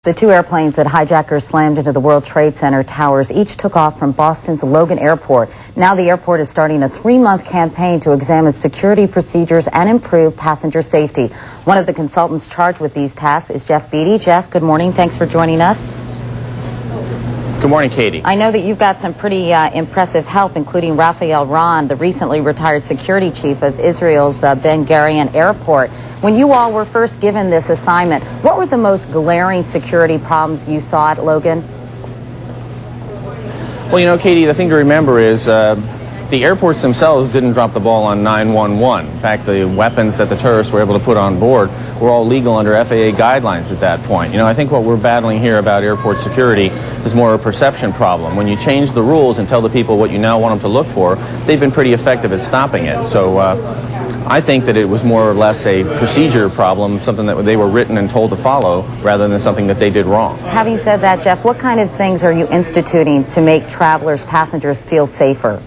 The two airplanes that hijackers slammed into the World Trade Center towers each took off from Boston's Logan Airport. Now the airport is starting a 3-month campaign to examine security procedures and improve passenger safety. One of the consultants charged with these tasks is Jeff Beatty. Jeff, good morning. Thanks for joining us. Good morning, Katie. I know that you've got some pretty impressive help, including Raphael Ron, the recently retired security chief of Israel's Ben Gurion Airport. When you all were first given this assignment, what were the most glaring security problems you saw at Logan? Well, you know, Katie, the thing to remember is the airports themselves didn't drop the ball on 911. In fact, the weapons that the terrorists were able to put on board were all legal under FAA guidelines at that point. You know, I think what we're battling here about airport security is more a perception problem. When you change the rules and tell the people what you now want them to look for, they've been pretty effective at stopping it. So I think that it was more or less a procedure problem, something that they were written and told to follow, rather than something that they did wrong. Having said that, Jeff, what kind of things are you instituting to make travelers, passengers feel safer?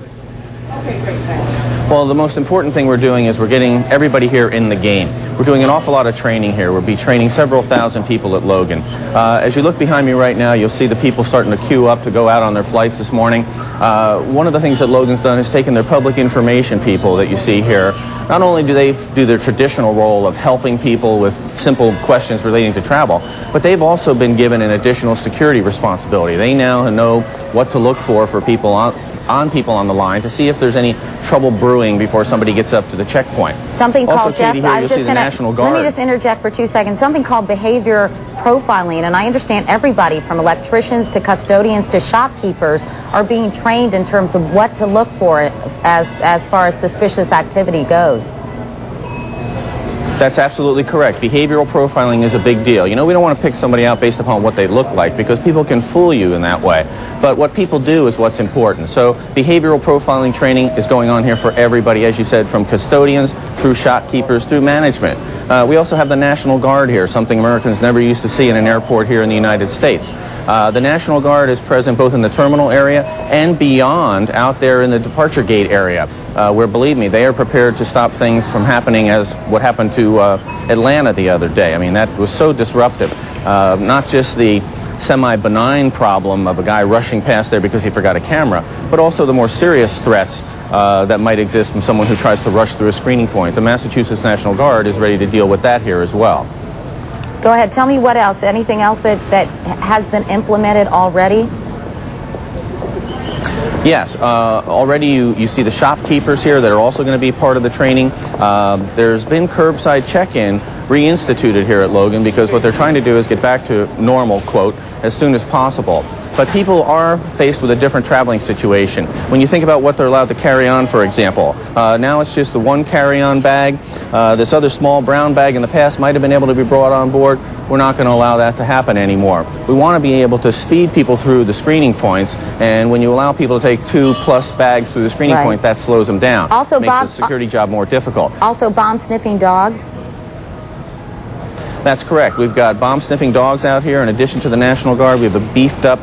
Well, the most important thing we're doing is we're getting everybody here in the game. We're doing an awful lot of training here. We'll be training several thousand people at Logan. As you look behind me right now, you'll see the people starting to queue up to go out on their flights this morning. One of the things that Logan's done is taken their public information people that you see here. Not only do they do their traditional role of helping people with simple questions relating to travel, but they've also been given an additional security responsibility. They now know what to look for people on people on the line to see if there's any trouble brewing before somebody gets up to the checkpoint. Something also, called, Katie, Jeff, here you'll see the National Guard. Let me just interject for 2 seconds. Something called behavior profiling, and I understand everybody from electricians to custodians to shopkeepers are being trained in terms of what to look for as far as suspicious activity goes. That's absolutely correct. Behavioral profiling is a big deal. You know, we don't want to pick somebody out based upon what they look like, because people can fool you in that way. But what people do is what's important. So behavioral profiling training is going on here for everybody, as you said, from custodians through shopkeepers through management. We also have the National Guard here, something Americans never used to see in an airport here in the United States. The National Guard is present both in the terminal area and beyond, out there in the departure gate area, where, believe me, they are prepared to stop things from happening as what happened to Atlanta the other day. I mean, that was so disruptive. Not just the semi-benign problem of a guy rushing past there because he forgot a camera, but also the more serious threats that might exist from someone who tries to rush through a screening point. The Massachusetts National Guard is ready to deal with that here as well. Go ahead. Tell me what else. Anything else that has been implemented already? Yes. Already you see the shopkeepers here that are also going to be part of the training. There's been curbside check-in reinstituted here at Logan because what they're trying to do is get back to normal, quote, as soon as possible. But people are faced with a different traveling situation. When you think about what they're allowed to carry on, for example, now it's just the one carry-on bag. This other small brown bag in the past might have been able to be brought on board. We're not going to allow that to happen anymore. We want to be able to speed people through the screening points, and when you allow people to take 2+ bags through the screening point, that slows them down. Also, makes the security job more difficult. Also, bomb-sniffing dogs? That's correct. We've got bomb-sniffing dogs out here. In addition to the National Guard, we have a beefed-up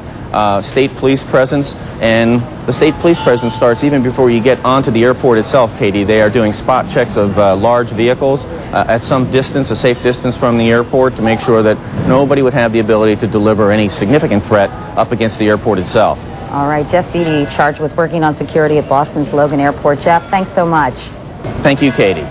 state police presence, and the state police presence starts even before you get onto the airport itself, Katie. They are doing spot checks of large vehicles at some distance, a safe distance from the airport, to make sure that nobody would have the ability to deliver any significant threat up against the airport itself. All right, Jeff Beatty, charged with working on security at Boston's Logan Airport. Jeff, thanks so much. Thank you, Katie.